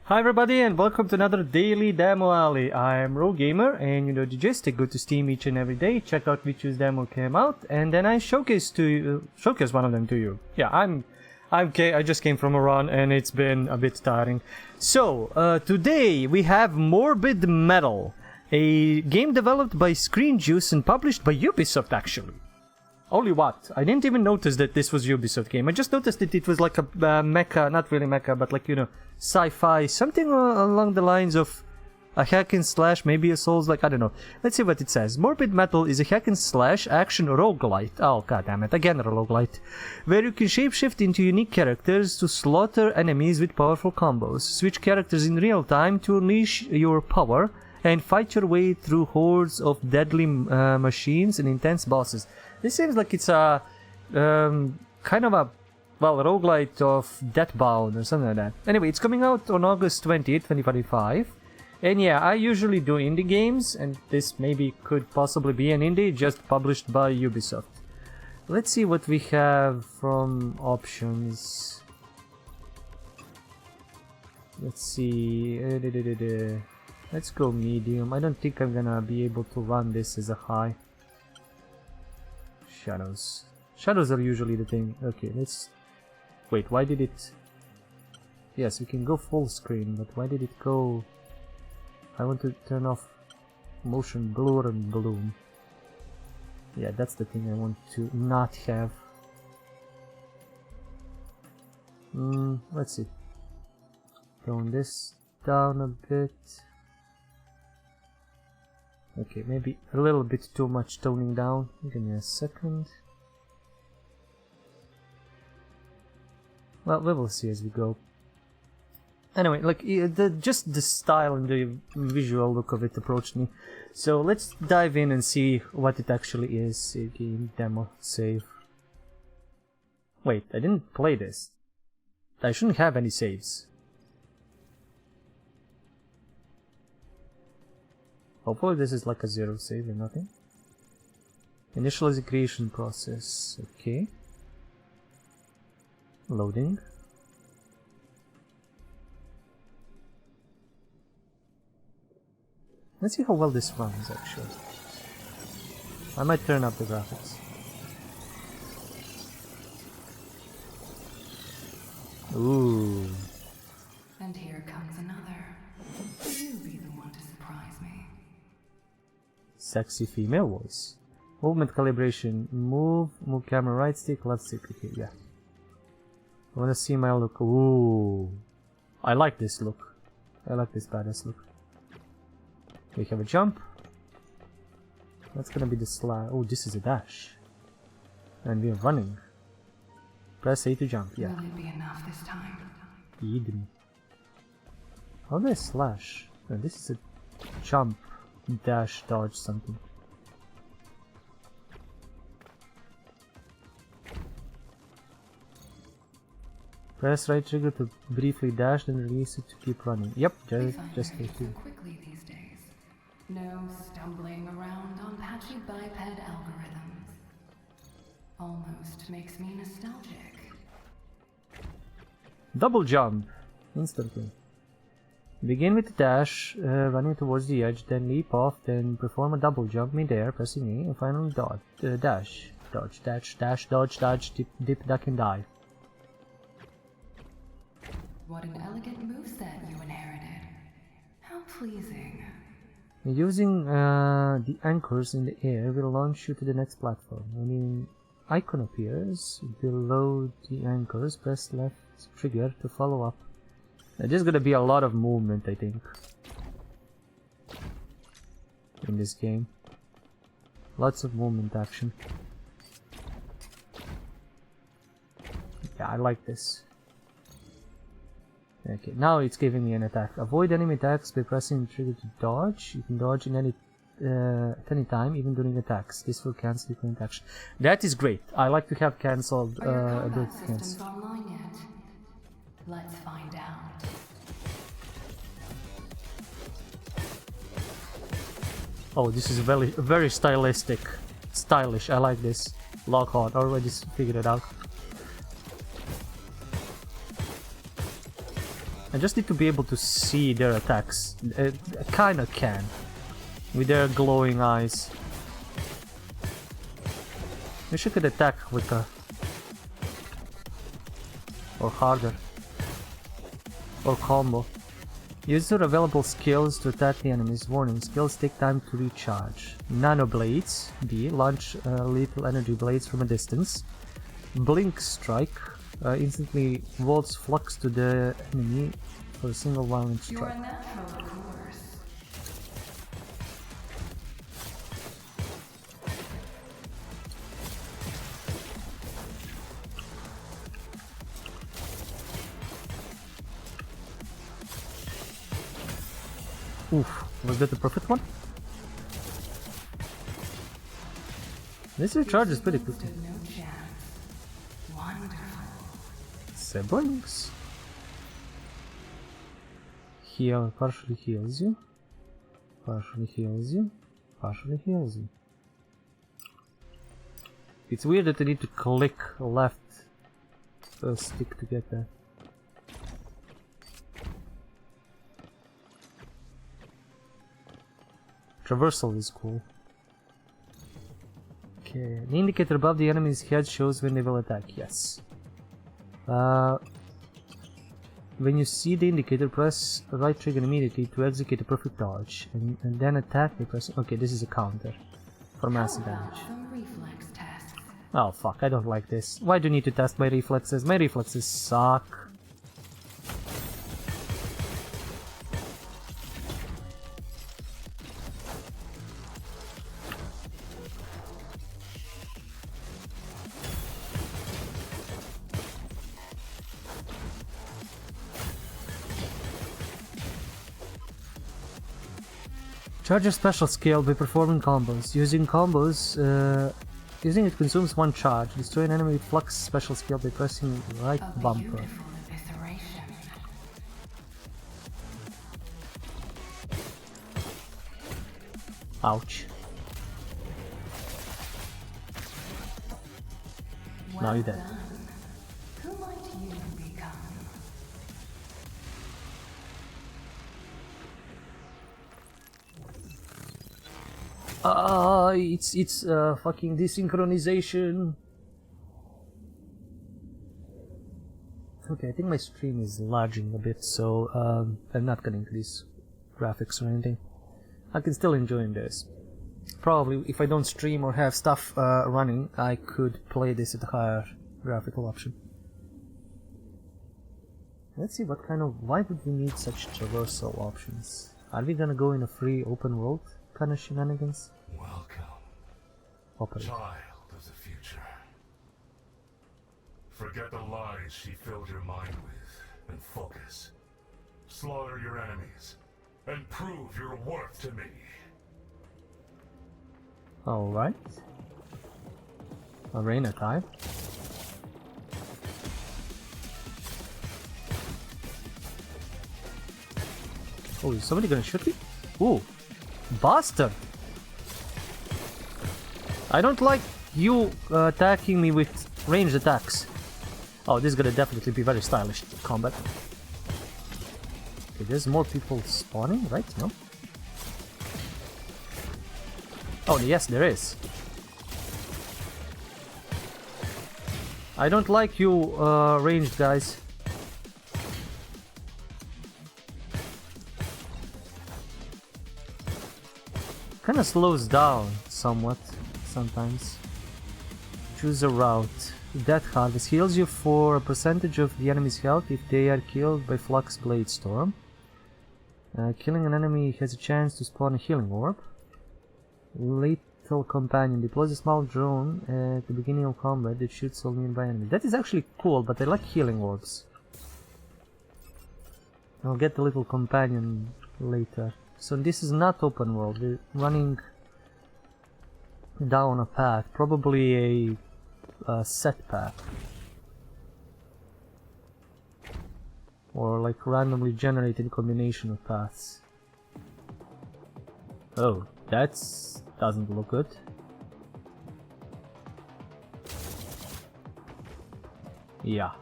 Hi everybody and welcome to another daily demo alley. I'm RoGamer and you know the gist. I go to Steam each and every day, check out which demo came out, and then I showcase one of them to you. Yeah, I just came from a run and it's been a bit tiring. So today we have Morbid Metal, a game developed by Screen Juice and published by Ubisoft actually. Holy what? I didn't even notice that this was Ubisoft game. I just noticed that it was like a mecha, not really mecha, but like, you know, sci-fi, something along the lines of a hack and slash, maybe a Souls-like, I don't know. Let's see what it says. Morbid Metal is a hack and slash action roguelite. Oh, goddammit, again a roguelite. Where you can shapeshift into unique characters to slaughter enemies with powerful combos. Switch characters in real time to unleash your power and fight your way through hordes of deadly machines and intense bosses. This seems like it's a kind of a, well, roguelite of Deathbound or something like that. Anyway, it's coming out on August 20th, 2025. And yeah, I usually do indie games, and this maybe could possibly be an indie just published by Ubisoft. Let's see what we have from options. Let's see. Let's go medium. I don't think I'm gonna be able to run this as a high. Shadows. Shadows are usually the thing. Okay, let's... Wait, why did it... Yes, we can go full screen, but why did it go... I want to turn off motion blur and bloom. Yeah, that's the thing I want to not have. Let's see. Tone this down a bit. Okay, maybe a little bit too much toning down. Give me a second. Well, we will see as we go. Anyway, like, just the style and the visual look of it approached me. So let's dive in and see what it actually is. Game demo save. Wait, I didn't play this. I shouldn't have any saves. Hopefully this is like a zero save or nothing. Initialize creation process. Okay. Loading. Let's see how well this runs actually. I might turn up the graphics. Ooh. And here comes another. You'll be the one to surprise me. Sexy female voice. Movement calibration. Move camera right stick, left stick. Okay, yeah. I wanna see my look. Ooh. I like this look. I like this badass look. We have a jump. That's gonna be the slide. Oh, this is a dash. And we are running. Press A to jump, yeah. Will it be enough this time? Eden. How do I slash? No, this is a jump, dash, dodge, something. Press right trigger to briefly dash, then release it to keep running. Yep, just like two. Quickly these days. No stumbling around on patchy biped algorithms. Almost makes me nostalgic. Double jump, instantly. Begin with the dash, running towards the edge, then leap off, then perform a double jump mid-air, pressing A, and finally dodge, dash, dodge, dash, dodge, dip, duck, and dive. What an elegant moveset you inherited. How pleasing. Using the anchors in the air will launch you to the next platform. When an icon appears below the anchors, press left trigger to follow up. There's gonna be a lot of movement, I think, in this game. Lots of movement action. Yeah, I like this. Okay, now it's giving me an attack. Avoid enemy attacks by pressing trigger to dodge. You can dodge in at any time, even during attacks. This will cancel your current action. That is great. I like to have cancelled ability cancel. Online yet? Let's find out. Oh, this is very stylistic. Stylish. I like this. Lock on. Already figured it out. I just need to be able to see their attacks. I kinda can. With their glowing eyes. Wish I could attack quicker. Or harder. Or combo. Use your available skills to attack the enemies. Warning, skills take time to recharge. Nano Blades. B. Launch lethal energy blades from a distance. Blink Strike. Instantly volts flux to the enemy for a single violent strike. You're a natural, of course. Oof, was that the perfect one? This recharge is pretty quick. No chance. Wonderful. Siblings. Heal partially heals you. Partially heals you. Partially heals you. It's weird that I need to click left stick to get that. Traversal is cool. Okay, the indicator above the enemy's head shows when they will attack. Yes. When you see the indicator, press right trigger immediately to execute a perfect dodge, and then attack by pressing. Okay, this is a counter for massive damage. Some reflex tests. Oh fuck, I don't like this. Why do you need to test my reflexes? My reflexes suck. Charge your special skill by performing combos. Using it consumes one charge. Destroy an enemy with flux special skill by pressing right bumper. Beautiful evisceration. Ouch. Now you're dead. Done. Who might you become? It's fucking desynchronization. Okay, I think my stream is lagging a bit, so I'm not gonna increase graphics or anything. I can still enjoy this. Probably, if I don't stream or have stuff running, I could play this at a higher graphical option. Let's see what kind of... Why would we need such traversal options? Are we gonna go in a free open world kind of shenanigans? Welcome, Operate. child of the future. Forget the lies she filled your mind with, and focus. Slaughter your enemies, and prove your worth to me. Alright. Arena time. Oh, is somebody gonna shoot me? Ooh, bastard! I don't like you attacking me with ranged attacks. Oh, this is gonna definitely be very stylish combat. Okay, there's more people spawning, right? No? Oh, yes, there is. I don't like you ranged guys. Kinda slows down somewhat sometimes. Choose a route. Death Harvest heals you for a percentage of the enemy's health if they are killed by Flux Blade Storm. Killing an enemy has a chance to spawn a healing orb. Lethal Companion deploys a small drone at the beginning of combat that shoots all nearby enemies. That is actually cool, but I like healing orbs. I'll get the Little Companion later. So this is not open world, we're running down a path, probably a set path. Or like randomly generated combination of paths. Oh, that doesn't look good. Yeah.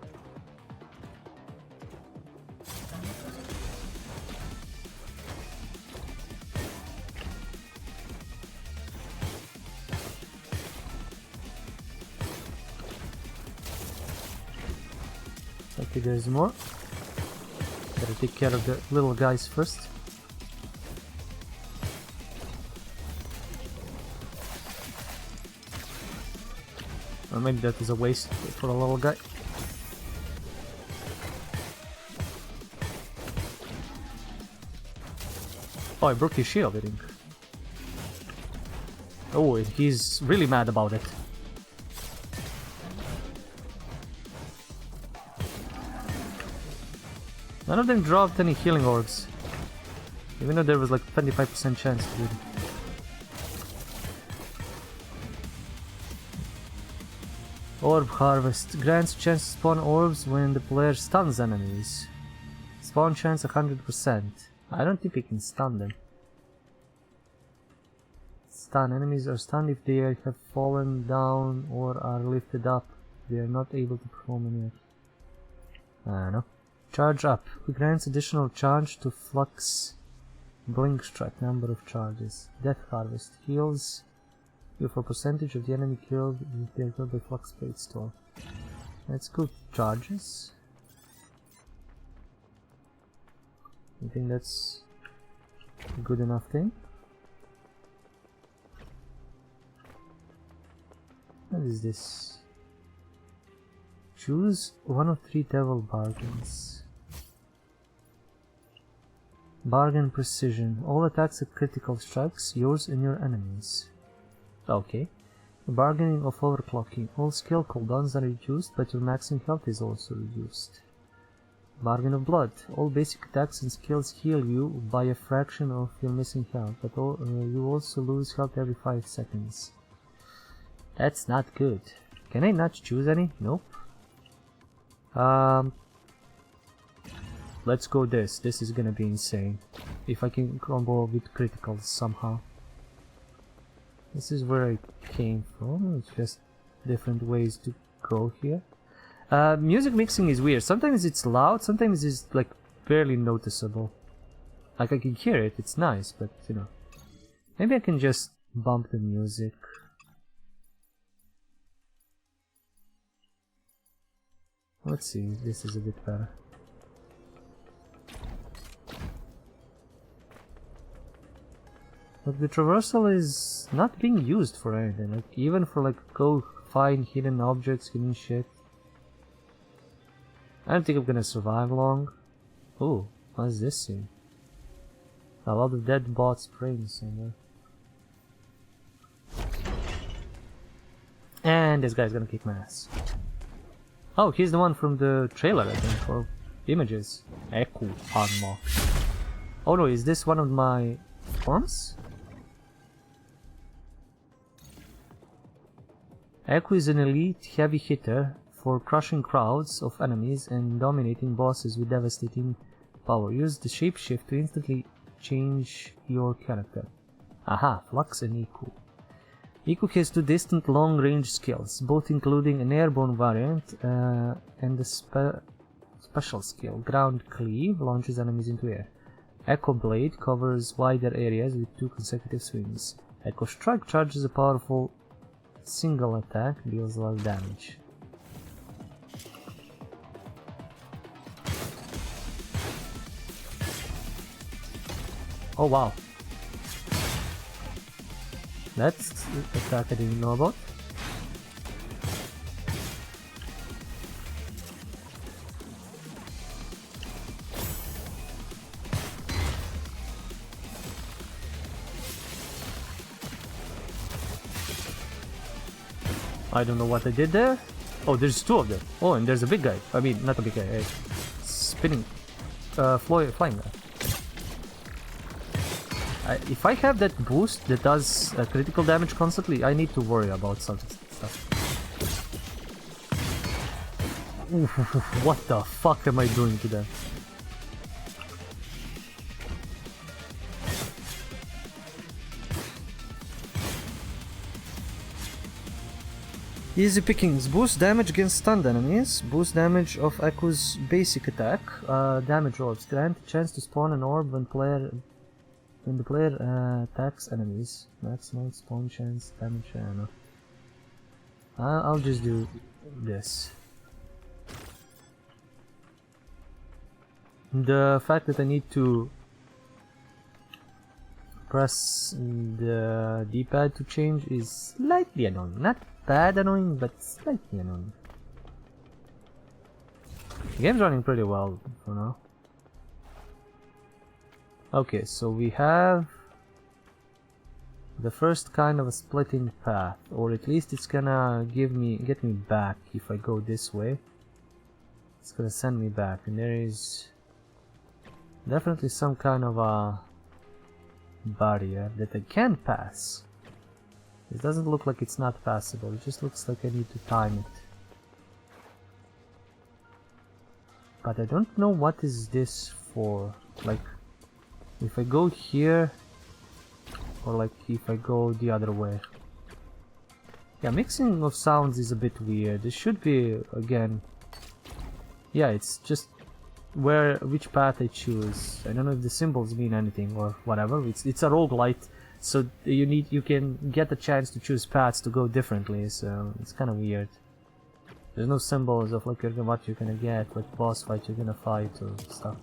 Okay, there's more. Gotta take care of the little guys first. Or maybe that is a waste for a little guy. Oh, I broke his shield, I think. Oh, he's really mad about it. None of them dropped any healing orbs. Even though there was like 25% chance to do it. Orb Harvest grants chance to spawn orbs when the player stuns enemies. Spawn chance 100%. I don't think I can stun them. Stun enemies are stunned if they have fallen down or are lifted up. They are not able to perform any action. I don't know. Charge up. Grants additional charge to Flux Blink Strike number of charges. Death Harvest heals you for percentage of the enemy killed if they are killed by Flux Blade Storm. Let's go charges. I think that's a good enough thing. What is this? Choose one of 3 devil bargains. Bargain Precision. All attacks are critical strikes, yours and your enemies. Okay. Bargaining of Overclocking. All skill cooldowns are reduced, but your maximum health is also reduced. Bargain of Blood. All basic attacks and skills heal you by a fraction of your missing health, but you also lose health every 5 seconds. That's not good. Can I not choose any? Nope. Let's go this. This is gonna be insane. If I can combo with criticals somehow. This is where I came from. It's just different ways to go here. Music mixing is weird. Sometimes it's loud, sometimes it's like barely noticeable. Like I can hear it, it's nice, but you know. Maybe I can just bump the music. Let's see, this is a bit better. But the traversal is not being used for anything, like even for like go find hidden objects, hidden shit. I don't think I'm gonna survive long. Oh, what is this scene? A lot of dead bots praying somewhere. And this guy's gonna kick my ass. Oh, he's the one from the trailer, I think, or images. Echo unlock. Oh no, is this one of my forms? Echo is an elite heavy hitter for crushing crowds of enemies and dominating bosses with devastating power. Use the shapeshift to instantly change your character. Aha, Flux and Iku. Iku has 2 distant long-range skills, both including an airborne variant and a special skill. Ground Cleave launches enemies into air. Echo Blade covers wider areas with 2 consecutive swings. Echo Strike charges a powerful single attack, deals a lot of damage. Oh wow. That's an attack I didn't know about. I don't know what I did there. Oh, there's 2 of them. Oh, and there's a big guy. I mean, not a big guy, a spinning, flying guy. If I have that boost that does critical damage constantly, I need to worry about some stuff. Oof, what the fuck am I doing to them? Easy pickings. Boost damage against stunned enemies. Boost damage of Echo's basic attack. Damage orbs. Grant a chance to spawn an orb when the player attacks enemies. Maximum spawn chance, damage, I don't know. I'll just do this. The fact that I need to press the D-pad to change is slightly annoying. Not bad annoying, but slightly annoying. The game's running pretty well for now. Okay, so we have the first kind of a splitting path, or at least it's gonna get me back if I go this way. It's gonna send me back, and there is definitely some kind of a barrier that I can pass. It doesn't look like it's not passable, it just looks like I need to time it. But I don't know what is this for. Like, if I go here, or like if I go the other way. Yeah, mixing of sounds is a bit weird. It should be, again, yeah, it's just which path I choose. I don't know if the symbols mean anything or whatever. It's a roguelite, so you can get a chance to choose paths to go differently, so it's kind of weird. There's no symbols of like what you're gonna get, what boss fight you're gonna fight or stuff.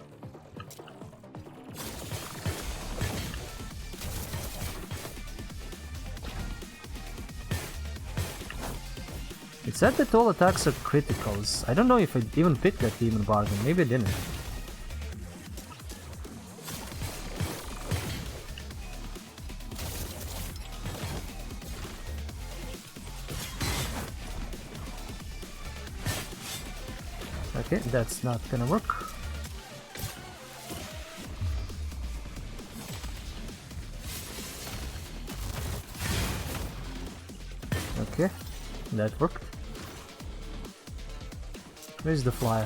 It said that all attacks are criticals. I don't know if I even picked that demon bargain. Maybe I didn't. Okay, that's not gonna work. Okay, that worked. Where's the flyer?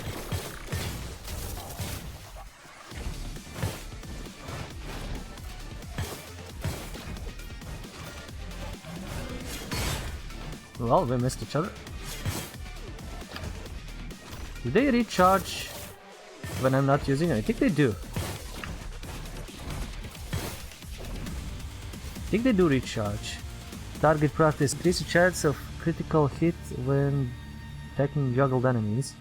Well, we missed each other. Do they recharge when I'm not using it? I think they do. I think they do recharge. Target practice. Increase the chance of critical hit when attacking juggled enemies.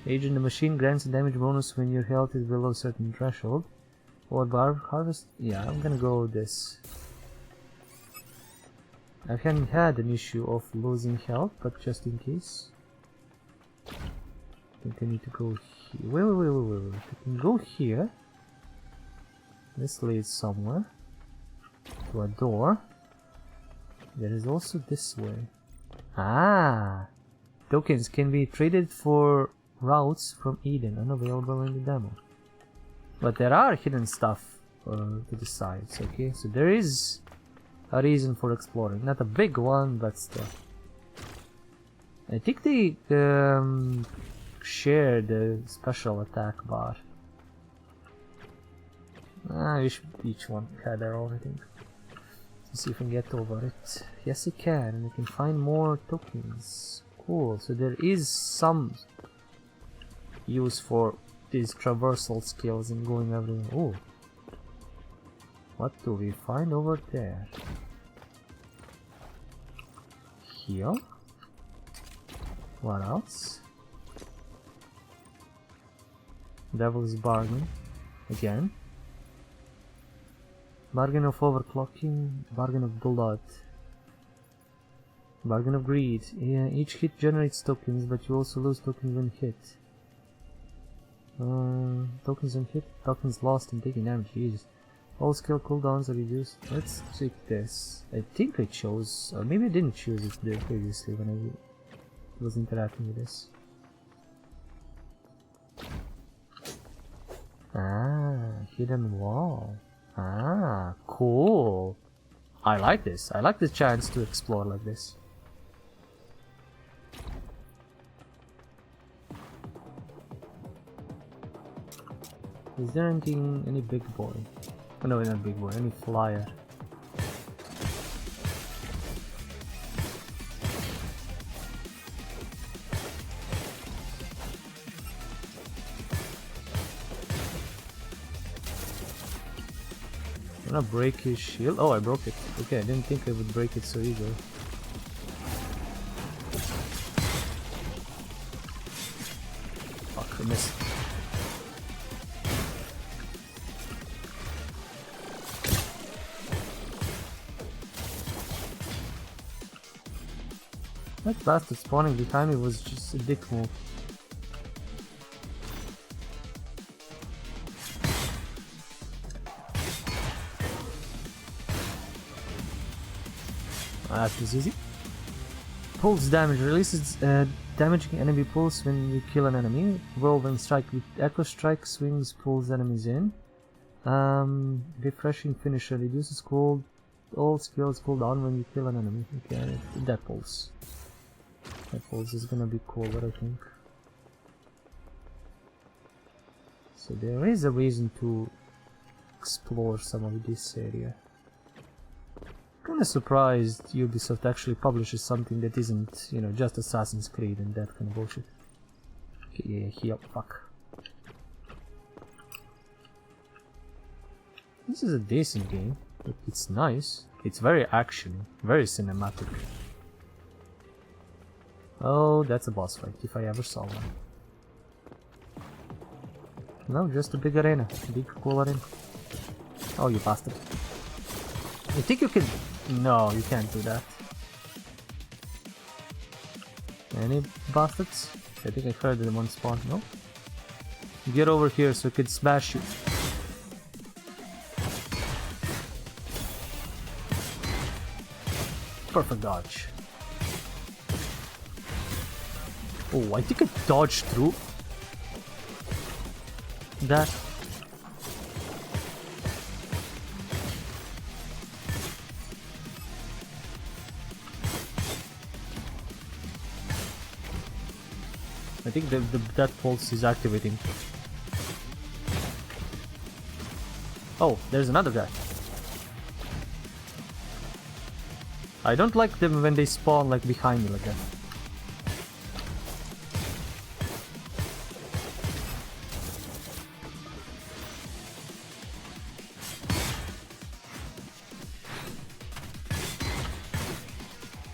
Age in the machine grants a damage bonus when your health is below a certain threshold. Or bar harvest? Yeah, I'm gonna go with this. I haven't had an issue of losing health, but just in case. I think I need to go here. Wait. I can go here. This leads somewhere. To a door. There is also this way. Ah! Tokens can be traded for routes from Eden, unavailable in the demo. But there are hidden stuff to the sides, okay? So there is a reason for exploring. Not a big one, but still. I think they share the special attack bar. I wish each one had their own, I think. Let's see if I can get over it. Yes, I can, and I can find more tokens. Cool, so there is some use for these traversal skills and going everywhere. Oh, what do we find over there? Here? What else? Devil's Bargain. Again. Bargain of overclocking. Bargain of blood. Bargain of greed. Yeah, each hit generates tokens, but you also lose tokens when hit. Tokens on hit, tokens lost and taking damage. Jesus. All skill cooldowns are reduced. Let's check this. I think I chose, or maybe I didn't choose it there previously when I was interacting with this. Ah, hidden wall. Ah, cool. I like this. I like the chance to explore like this. Is there anything, any big boy? Oh, no, not big boy, any flyer. I'm gonna break his shield. Oh, I broke it. Okay, I didn't think I would break it so easily. Fuck, I missed. That bastard spawning behind me was just a dick move. That was easy. Pulse damage releases damaging enemy pulse when you kill an enemy. Whirlwind strike with echo strike swings pulls enemies in. Refreshing finisher reduces all skills cooldown when you kill an enemy. Okay, that pulse. That pulse is gonna be cooler, I think. So there is a reason to explore some of this area. Kinda surprised Ubisoft actually publishes something that isn't, you know, just Assassin's Creed and that kind of bullshit. Okay, yeah, here, fuck. This is a decent game. It's nice. It's very action, very cinematic. Oh, that's a boss fight, if I ever saw one. No, just a big arena. Big cool arena. Oh, you bastard. You think you can... No, you can't do that. Any bastards? I think I heard them on spawn. No? Get over here so I can smash you. Perfect dodge. Oh, I think I dodged through that. I think that pulse is activating. Oh, there's another guy. I don't like them when they spawn like behind me like that.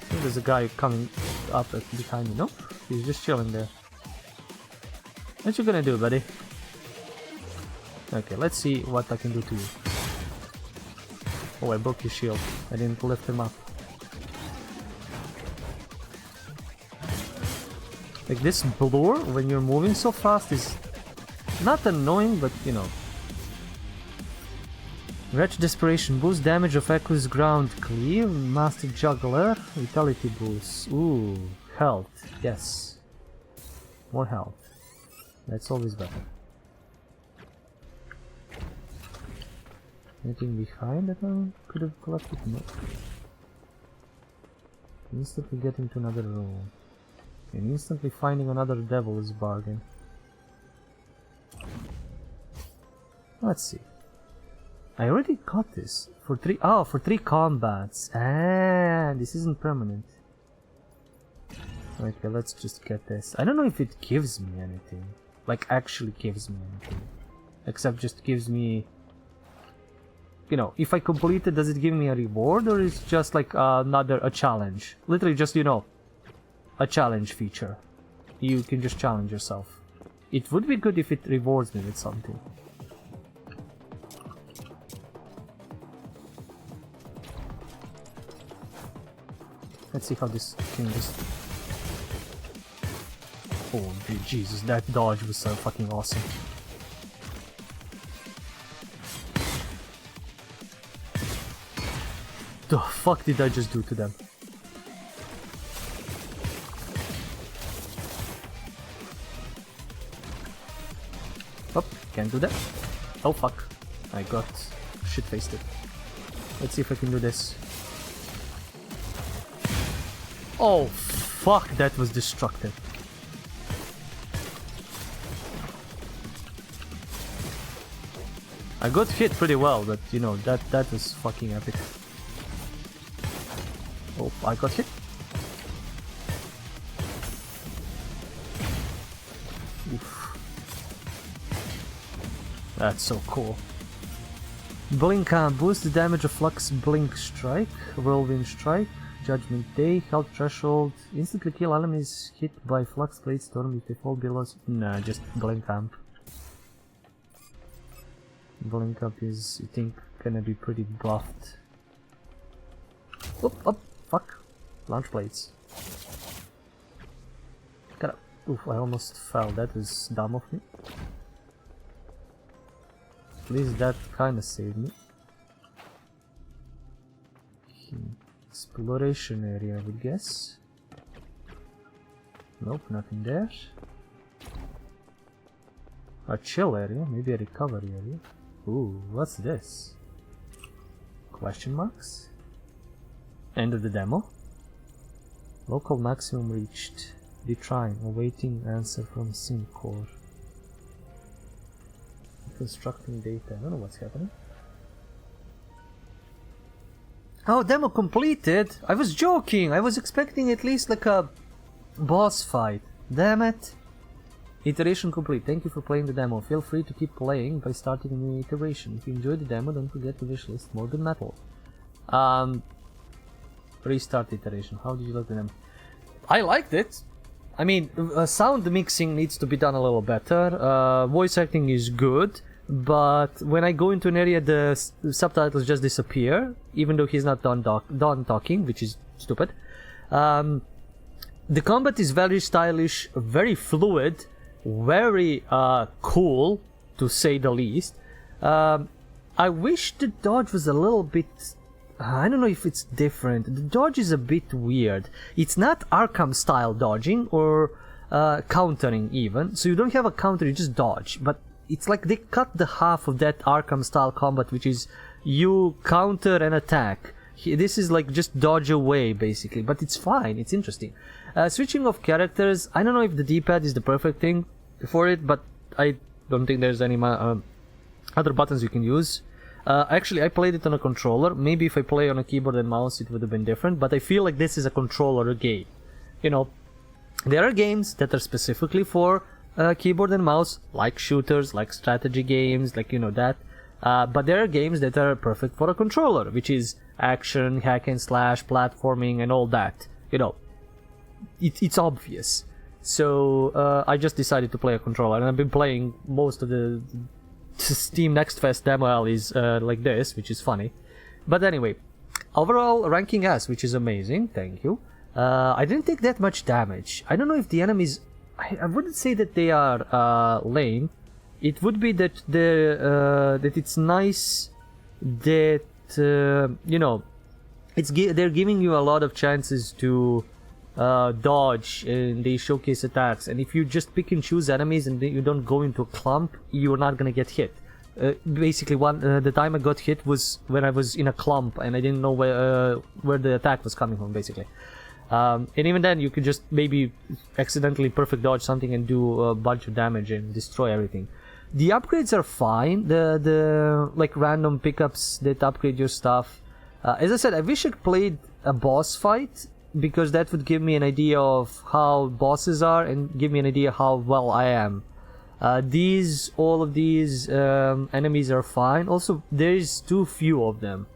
I think there's a guy coming up behind me. Nope, he's just chilling there. What you gonna do, buddy? Okay, let's see what I can do to you. Oh, I broke your shield. I didn't lift him up. Like this blur when you're moving so fast is not annoying, but you know. Wretch Desperation boost damage of Echo's ground clear. Master Juggler vitality boost. Ooh, health. Yes, more health. That's always better. Anything behind that I could have collected? No. Instantly getting to another room. And instantly finding another devil's bargain. Let's see. I already got this for three combats. Ah, this isn't permanent. Okay, let's just get this. I don't know if it gives me anything. Like actually gives me anything. Except just gives me, you know, if I complete it, does it give me a reward or is it just like a challenge? Literally just, you know, a challenge feature. You can just challenge yourself. It would be good if it rewards me with something. Let's see how this thing is. Oh, dude, Jesus, that dodge was so fucking awesome. The fuck did I just do to them? Oh, can't do that. Oh fuck. I got shit-faced it. Let's see if I can do this. Oh fuck, that was destructive. I got hit pretty well, but you know, that was fucking epic. Oh, I got hit. Oof. That's so cool. Blink boost the damage of Flux Blink Strike, Whirlwind Strike, Judgment Day, Health Threshold, instantly kill enemies hit by Flux Blade Storm if they fall below. Nah, just Blink Amp. Blink Amp is, I think, gonna be pretty buffed. Oh, fuck. Launch blades. Oof, I almost fell. That was dumb of me. At least that kinda saved me. Okay. Exploration area, I would guess. Nope, nothing there. A chill area, maybe a recovery area. Ooh, what's this? Question marks? End of the demo. Local maximum reached. Retrying, awaiting answer from sync core. Constructing data, I don't know what's happening. Oh, demo completed! I was joking! I was expecting at least like a boss fight. Damn it! Iteration complete. Thank you for playing the demo. Feel free to keep playing by starting a new iteration. If you enjoyed the demo, don't forget to wishlist Morbid Metal. Restart iteration. How did you like the demo? I liked it. I mean, sound mixing needs to be done a little better. Voice acting is good, but when I go into an area, the subtitles just disappear, even though he's not done talking, which is stupid. The combat is very stylish, very fluid, very cool, to say the least. I wish the dodge was a little bit... I don't know if it's different. The dodge is a bit weird. It's not Arkham style dodging or countering even. So you don't have a counter, you just dodge. But it's like they cut the half of that Arkham style combat, which is you counter and attack. This is like just dodge away basically, but it's fine, it's interesting. Switching of characters, I don't know if the D-pad is the perfect thing for it, but I don't think there's any other buttons you can use. Actually, I played it on a controller. Maybe if I play on a keyboard and mouse it would have been different, but I feel like this is a controller game. You know, there are games that are specifically for keyboard and mouse, like shooters, like strategy games, like, you know, that. But there are games that are perfect for a controller, which is action, hack and slash, platforming, and all that. You know, it's obvious. So I just decided to play a controller, and I've been playing most of the Steam Next Fest demo alleys like this, which is funny. But anyway, overall ranking S, which is amazing, thank you. I didn't take that much damage. I don't know if the enemies... I wouldn't say that they are lame. It would be that that it's nice that you know, they're giving you a lot of chances to dodge, and they showcase attacks. And if you just pick and choose enemies and you don't go into a clump, you're not gonna get hit. Basically, the time I got hit was when I was in a clump and I didn't know where the attack was coming from, basically. And even then, you could just maybe accidentally perfect dodge something and do a bunch of damage and destroy everything. The upgrades are fine. The like random pickups that upgrade your stuff. As I said, I wish I played a boss fight, because that would give me an idea of how bosses are and give me an idea how well I am. All of these enemies are fine. Also, there's too few of them.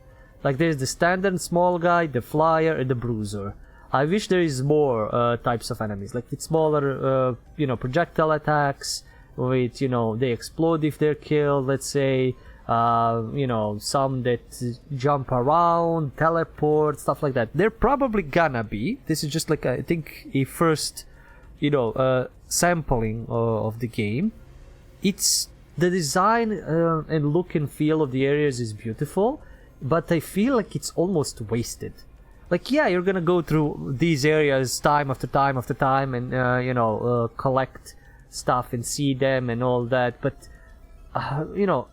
Like, there's the standard small guy, the flyer, and the bruiser. I wish there is more types of enemies, like with smaller, you know, projectile attacks, with, you know, they explode if they're killed, let's say, you know, some that jump around, teleport, stuff like that. They're probably gonna be. This is just like, I think, a first, you know, sampling of the game. It's the design and look and feel of the areas is beautiful, but I feel like it's almost wasted. Like, yeah, you're gonna go through these areas time after time after time and, you know, collect stuff and see them and all that, but, you know,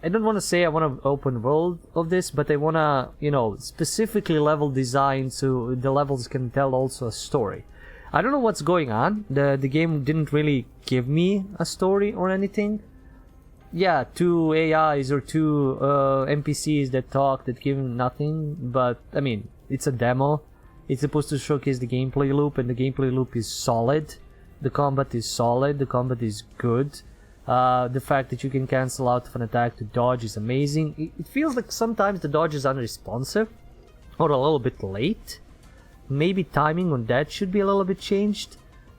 I don't want to say I want an open world of this, but I want to, you know, specifically level design so the levels can tell also a story. I don't know what's going on. The game didn't really give me a story or anything. Yeah, 2 AIs or 2 NPCs that talk that give nothing, but, I mean, it's a demo. It's supposed to showcase the gameplay loop, and the gameplay loop is solid. The combat is solid, the combat is good. The fact that you can cancel out of an attack to dodge is amazing. It feels like sometimes the dodge is unresponsive or a little bit late. Maybe timing on that should be a little bit changed.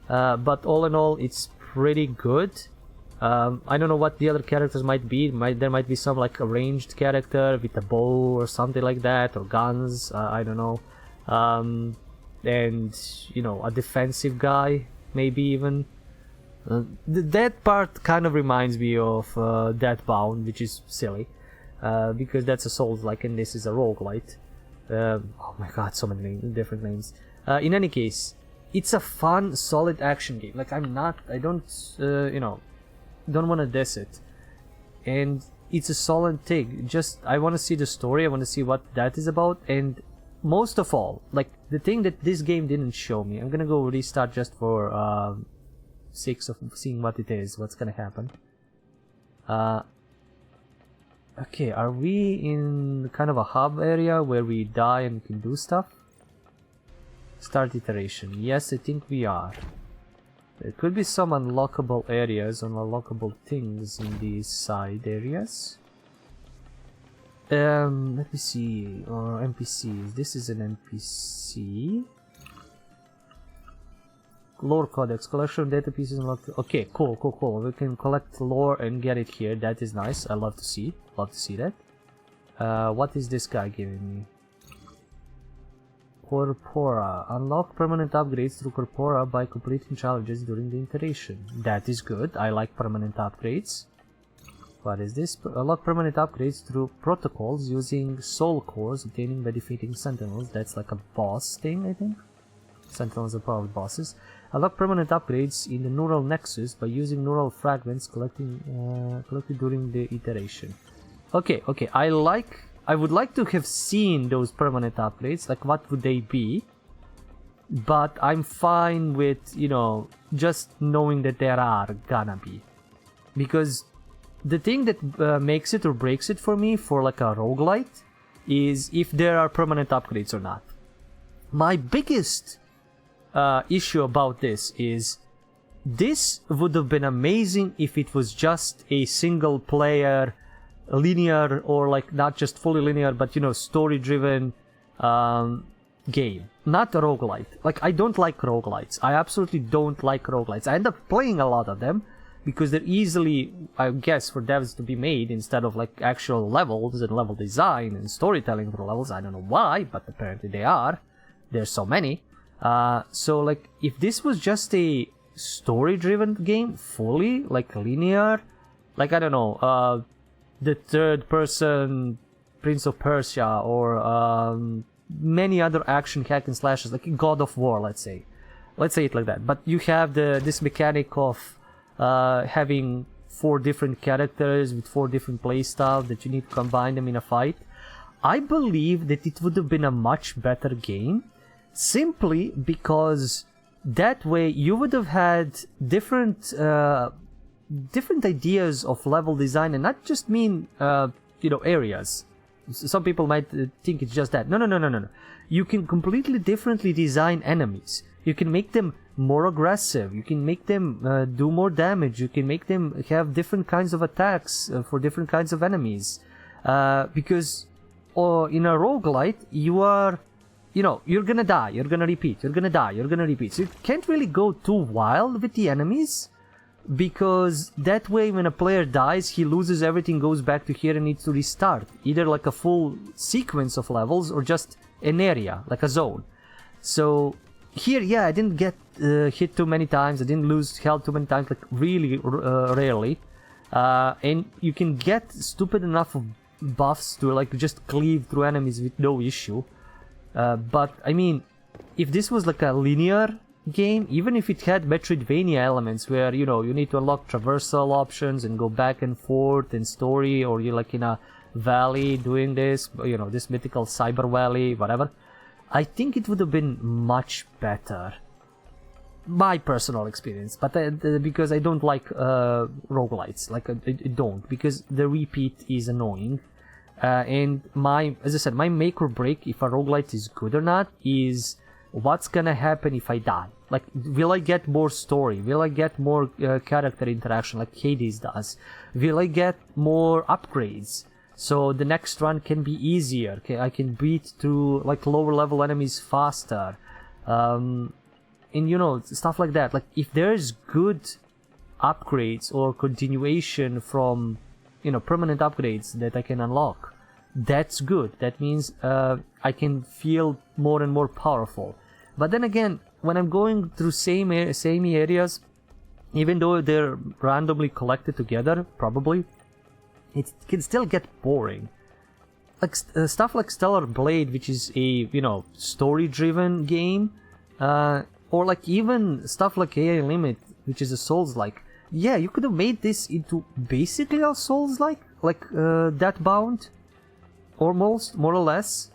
But all in all, it's pretty good. I don't know what the other characters might be. There might be some like a ranged character with a bow or something like that, or guns, I don't know. And, you know, a defensive guy, maybe even. That part kind of reminds me of Deathbound, which is silly, because that's a Souls-like and this is a roguelite. Oh my god, so many different names. In any case, it's a fun, solid action game. Like, I don't want to diss it. And it's a solid thing. Just, I want to see the story, I want to see what that is about, and most of all, like, the thing that this game didn't show me, I'm gonna go restart just for sake of seeing what it is, what's gonna happen. Okay, are we in kind of a hub area where we die and can do stuff? Start iteration. Yes, I think we are. There could be some unlockable areas, unlockable things in these side areas. Let me see. NPCs. This is an NPC. Lore codex. Collection of data pieces unlocked. Okay, cool. We can collect lore and get it here. That is nice. I love to see. Love to see that. What is this guy giving me? Corpora. Unlock permanent upgrades through Corpora by completing challenges during the iteration. That is good. I like permanent upgrades. What is this? Unlock permanent upgrades through protocols using soul cores obtaining by defeating sentinels. That's like a boss thing, I think. Sentinels are probably bosses. Unlock permanent upgrades in the neural nexus by using neural fragments collected during the iteration. Okay. I would like to have seen those permanent upgrades, like what would they be, but I'm fine with, just knowing that there are gonna be. Because the thing that makes it or breaks it for me for like a roguelite is if there are permanent upgrades or not. My biggest issue about this is this would have been amazing if it was just a single player linear, or like not just fully linear, but story driven game, not a roguelite. Like, I don't like roguelites. I absolutely don't like roguelites. I end up playing a lot of them because they're easily, I guess, for devs to be made instead of like actual levels and level design and storytelling for levels. I don't know why, but apparently they are. There's so many. So like, if this was just a story driven game, fully like linear, like, I don't know, the third person Prince of Persia, or many other action hack and slashes, like God of War, let's say it like that. But you have this mechanic of having 4 different characters with 4 different playstyles that you need to combine them in a fight. I believe that it would have been a much better game, simply because that way you would have had different ideas of level design, and not just mean areas. Some people might think it's just that. No. You can completely differently design enemies. You can make them more aggressive. You can make them do more damage. You can make them have different kinds of attacks for different kinds of enemies. Because in a roguelite, you are, you're gonna die. You're gonna repeat. You're gonna die. You're gonna repeat. So you can't really go too wild with the enemies, because that way when a player dies, he loses everything, goes back to here and needs to restart. Either like a full sequence of levels or just an area, like a zone. So here, yeah, I didn't get hit too many times. I didn't lose health too many times, like really rarely. And you can get stupid enough of buffs to like just cleave through enemies with no issue. But I mean, if this was like a linear game, even if it had Metroidvania elements where you need to unlock traversal options and go back and forth in story, or you're like in a valley doing this, this mythical cyber valley, whatever, I think it would have been much better. My personal experience, but because I don't like roguelites, like I don't, because the repeat is annoying. And as I said, my make or break if a roguelite is good or not is what's gonna happen if I die. Like, will I get more story? Will I get more character interaction like Hades does? Will I get more upgrades? So the next run can be easier. Okay, I can beat through like lower level enemies faster. And stuff like that. Like, if there's good upgrades or continuation from, permanent upgrades that I can unlock, that's good. That means I can feel more and more powerful. But then again, when I'm going through same areas, even though they're randomly collected together, probably, it can still get boring. Like stuff like Stellar Blade, which is a, you know, story-driven game, or like even stuff like AI Limit, which is a Souls-like. Yeah, you could have made this into basically a Souls-like, like Deathbound, almost, more or less.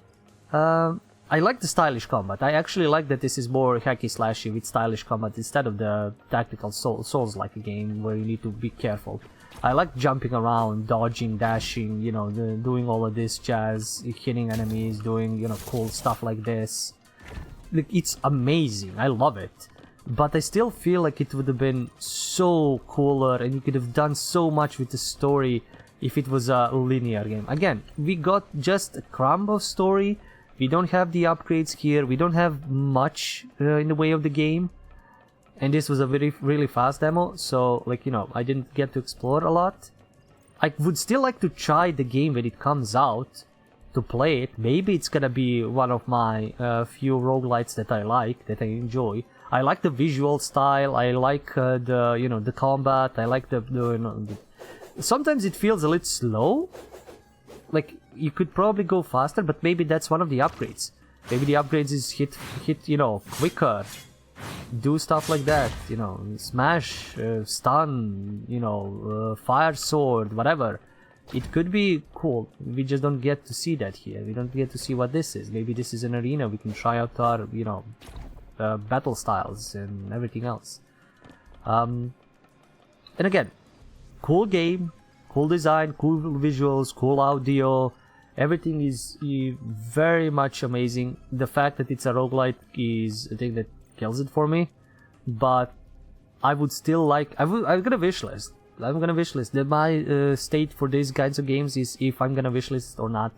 I like the stylish combat. I actually like that this is more hacky slashy with stylish combat instead of the tactical Souls-like game where you need to be careful. I like jumping around, dodging, dashing, you know, doing all of this jazz, hitting enemies, doing, you know, cool stuff like this. Like, it's amazing. I love it. But I still feel like it would have been so cooler and you could have done so much with the story if it was a linear game. Again, we got just a crumb of story. We don't have the upgrades here. We don't have much in the way of the game. And this was a really fast demo, so, like, you know, I didn't get to explore a lot. I would still like to try the game when it comes out, to play it. Maybe it's gonna be one of my few roguelites that I like, that I enjoy. I like the visual style, I like the, you know, the combat, I like the you know, sometimes it feels a little slow. Like, you could probably go faster, but maybe that's one of the upgrades. Maybe the upgrades is hit, you know, quicker. Do stuff like that, you know, smash, stun, you know, fire sword, whatever. It could be cool. We just don't get to see that here. We don't get to see what this is. Maybe this is an arena. We can try out our, you know, battle styles and everything else. And again, cool game, cool design, cool visuals, cool audio. Everything is very much amazing. The fact that it's a roguelite is a thing that kills it for me, but I would still like. I'm gonna wishlist. I'm gonna wishlist. My state for these kinds of games is if I'm gonna wishlist or not,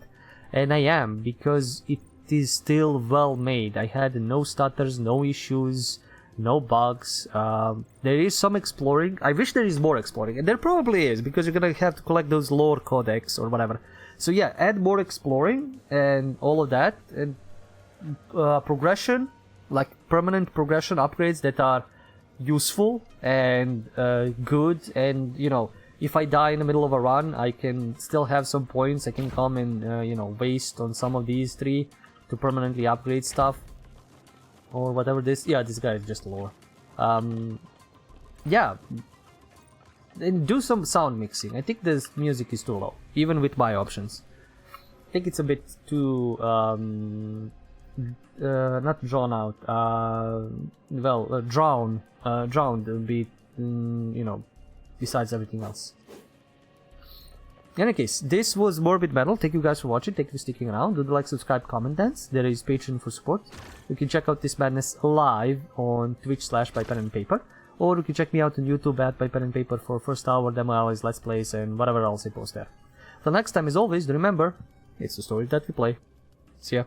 and I am, because it is still well made. I had no stutters, no issues, no bugs. There is some exploring. I wish there is more exploring, and there probably is, because you're gonna have to collect those lore codex or whatever. So yeah, add more exploring and all of that, and progression. Like permanent progression upgrades that are useful and good, and, you know, if I die in the middle of a run, I can still have some points. I can come and you know, waste on some of these three to permanently upgrade stuff or whatever. This guy is just lore. Yeah, and do some sound mixing. I think this music is too low, even with my options. I think it's a bit too not drawn out, drowned would be, you know, besides everything else. In any case, this was Morbid Metal. Thank you guys for watching, thank you for sticking around. Do like, subscribe, comment, dance. There is Patreon for support. You can check out this madness live on Twitch/ByPenAndPaper, or you can check me out on YouTube at ByPenAndPaper for first hour demo hours, let's plays, and whatever else I post there. Till next time, as always, remember, it's the story that we play. See ya.